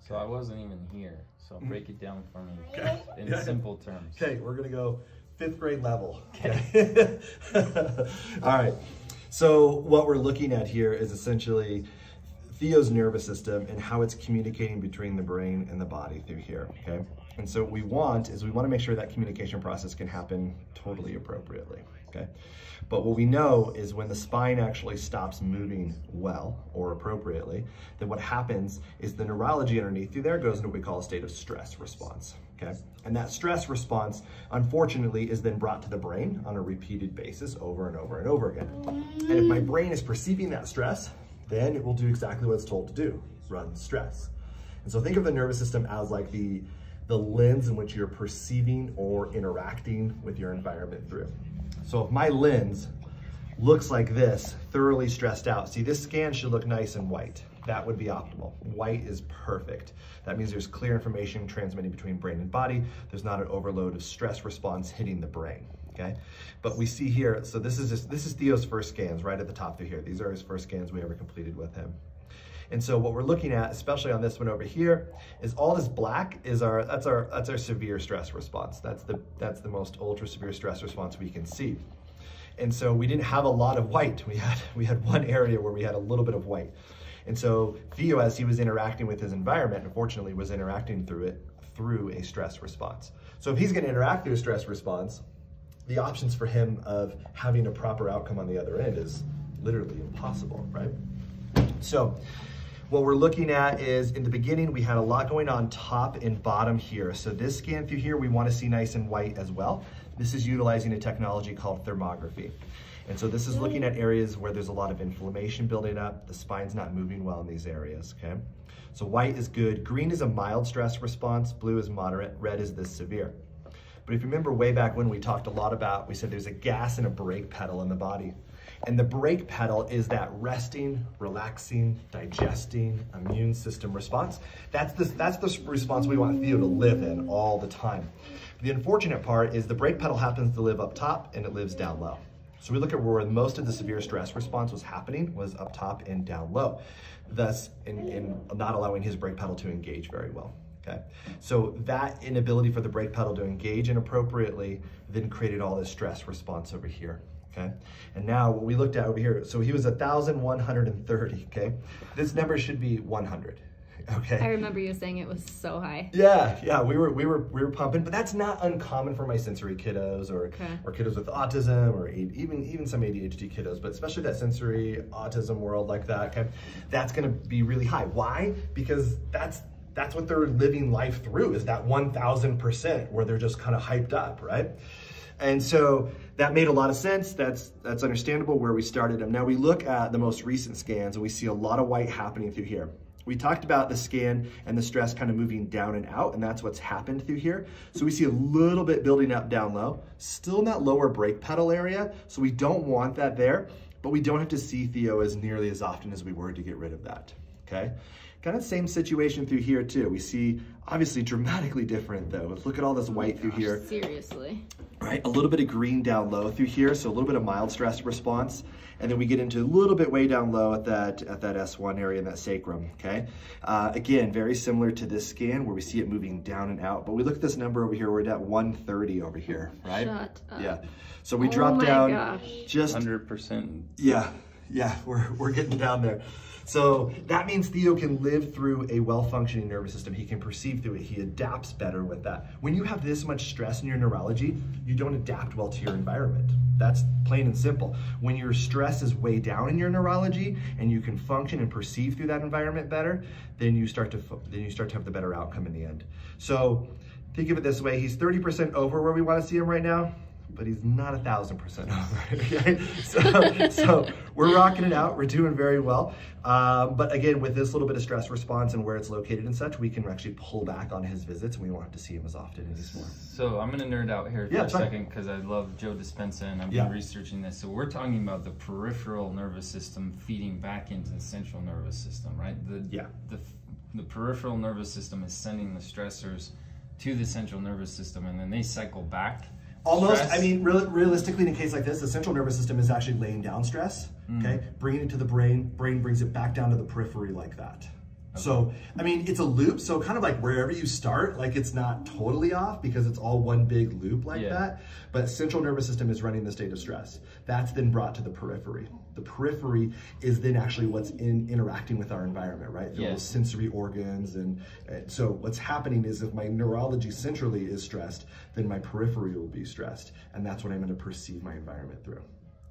So I wasn't even here. So break it down for me in Yeah. simple terms. Okay, we're gonna go 5th grade level. Okay. All right. So what we're looking at here is essentially Theo's nervous system and how it's communicating between the brain and the body through here, okay? And so what we want to make sure that communication process can happen totally appropriately, okay? But what we know is when the spine actually stops moving well or appropriately, then what happens is the neurology underneath through there goes into what we call a state of stress response, okay? And that stress response, unfortunately, is then brought to the brain on a repeated basis over and over and over again. And if my brain is perceiving that stress, then it will do exactly what it's told to do, run stress. And so think of the nervous system as like the lens in which you're perceiving or interacting with your environment through. So if my lens looks like this, thoroughly stressed out, see, this scan should look nice and white. That would be optimal. White is perfect. That means there's clear information transmitting between brain and body. There's not an overload of stress response hitting the brain. Okay, but we see here, so this is Theo's first scans right at the top through here. These are his first scans we ever completed with him. And so what we're looking at, especially on this one over here, is all this black is that's our severe stress response. That's the most ultra severe stress response we can see. And so we didn't have a lot of white. We had one area where we had a little bit of white. And so Theo, as he was interacting with his environment, unfortunately was interacting through a stress response. So if he's going to interact through a stress response, the options for him of having a proper outcome on the other end is literally impossible, right? So what we're looking at is, in the beginning, we had a lot going on top and bottom here. So this scan through here, we want to see nice and white as well. This is utilizing a technology called thermography. And so this is looking at areas where there's a lot of inflammation building up. The spine's not moving well in these areas, okay? So white is good. Green is a mild stress response. Blue is moderate. Red is this severe. But if you remember way back when we talked a lot about, we said there's a gas and a brake pedal in the body. And the brake pedal is that resting, relaxing, digesting, immune system response. That's the response we want Theo to live in all the time. The unfortunate part is the brake pedal happens to live up top and it lives down low. So we look at where most of the severe stress response was happening was up top and down low, thus in not allowing his brake pedal to engage very well. Okay. So that inability for the brake pedal to engage inappropriately then created all this stress response over here. Okay. And now what we looked at over here, so he was 1,130. Okay. This number should be 100. Okay. I remember you saying it was so high. Yeah, we were pumping, but that's not uncommon for my sensory kiddos or kiddos with autism or even some ADHD kiddos, but especially that sensory autism world like that. Okay. That's going to be really high. Why? Because that's what they're living life through, is that 1,000% where they're just kind of hyped up, right? And so that made a lot of sense. That's understandable where we started. And now we look at the most recent scans and we see a lot of white happening through here. We talked about the scan and the stress kind of moving down and out, and that's what's happened through here. So we see a little bit building up down low, still in that lower brake pedal area. So we don't want that there, but we don't have to see Theo as nearly as often as we were to get rid of that, okay? Kind of same situation through here too. We see obviously dramatically different though. Let's look at all this white through here. Seriously. Right, a little bit of green down low through here, so a little bit of mild stress response. And then we get into a little bit way down low at that S1 area in that sacrum, okay? Again, very similar to this scan where we see it moving down and out. But we look at this number over here, we're at 130 over here, right? Shut up. Yeah, so we drop down just 100%. Yeah, we're getting down there. So that means Theo can live through a well-functioning nervous system. He can perceive through it. He adapts better with that. When you have this much stress in your neurology, you don't adapt well to your environment. That's plain and simple. When your stress is way down in your neurology and you can function and perceive through that environment better, then you start to have the better outcome in the end. So think of it this way. He's 30% over where we want to see him right now, but he's not 1,000% over. Okay? So we're rocking it out. We're doing very well. But again, with this little bit of stress response and where it's located and such, we can actually pull back on his visits and we won't have to see him as often anymore. So I'm going to nerd out here for a second because I love Joe Dispenza and I've been researching this. So we're talking about the peripheral nervous system feeding back into the central nervous system, right? The peripheral nervous system is sending the stressors to the central nervous system and then they cycle back. Almost, Stress. I mean, realistically, in a case like this, the central nervous system is actually laying down stress, okay? Bringing it to the brain brings it back down to the periphery like that. So, I mean, it's a loop, so kind of like wherever you start, like it's not totally off because it's all one big loop like that, but central nervous system is running the state of stress. That's then brought to the periphery. The periphery is then actually what's interacting with our environment, right? Those sensory organs, and so what's happening is if my neurology centrally is stressed, then my periphery will be stressed, and that's what I'm going to perceive my environment through.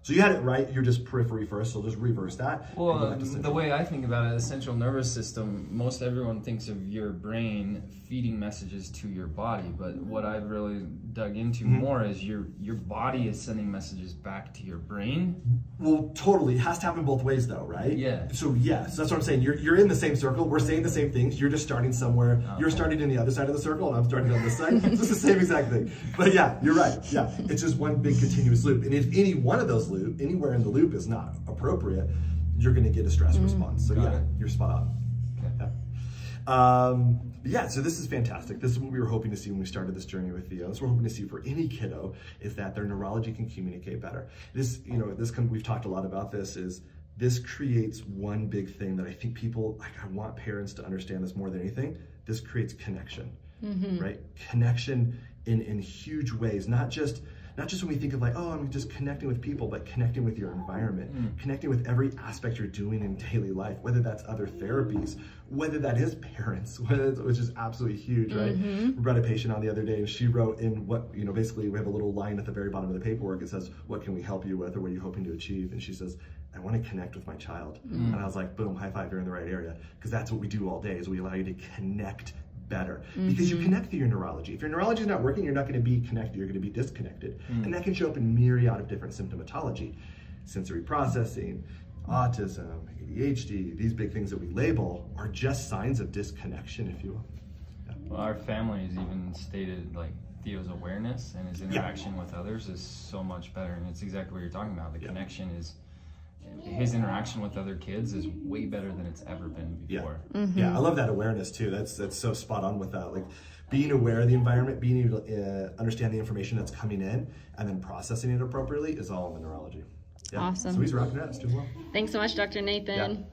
So you had it right, you're just periphery first, so just reverse that. Well, the way I think about it, the central nervous system, most everyone thinks of your brain feeding messages to your body, but what I've really dug into more is your body is sending messages back to your brain. Well, totally. It has to happen both ways though, right? Yeah. So yes, that's what I'm saying. You're in the same circle, we're saying the same things, you're just starting somewhere. You're starting in the other side of the circle, and I'm starting on this side. It's the same exact thing. But yeah, you're right. Yeah, it's just one big continuous loop. And if any one of those loops, anywhere in the loop is not appropriate, you're going to get a stress response. So you're spot on. Okay. Yeah, so this is fantastic. This is what we were hoping to see when we started this journey with Theo. This we're hoping to see for any kiddo is that their neurology can communicate better. This, we've talked a lot about this, is this creates one big thing that I think people, like, I want parents to understand this more than anything. This creates connection, right? Connection in huge ways, not just when we think of like, oh, I'm just connecting with people, but connecting with your environment, connecting with every aspect you're doing in daily life, whether that's other therapies, whether that is parents, which is absolutely huge, right? We brought a patient on the other day, and she wrote in what, basically we have a little line at the very bottom of the paperwork. It says, what can we help you with, or what are you hoping to achieve? And she says, I want to connect with my child. And I was like, boom, high five, you're in the right area. Because that's what we do all day, is we allow you to connect better, because you connect through your neurology. If your neurology is not working, you're not going to be connected, you're going to be disconnected. And that can show up in myriad of different symptomatology. Sensory processing, autism, ADHD, these big things that we label are just signs of disconnection, if you will. Well, our family has even stated, like, Theo's awareness and his interaction with others is so much better, and it's exactly what you're talking about. The connection is, his interaction with other kids is way better than it's ever been before. Yeah, I love that awareness too. That's so spot on with that. Like, being aware of the environment, being able to understand the information that's coming in, and then processing it appropriately is all in the neurology. Awesome. So he's rocking it. It's doing well. Thanks so much, Dr. Nathan. Yeah.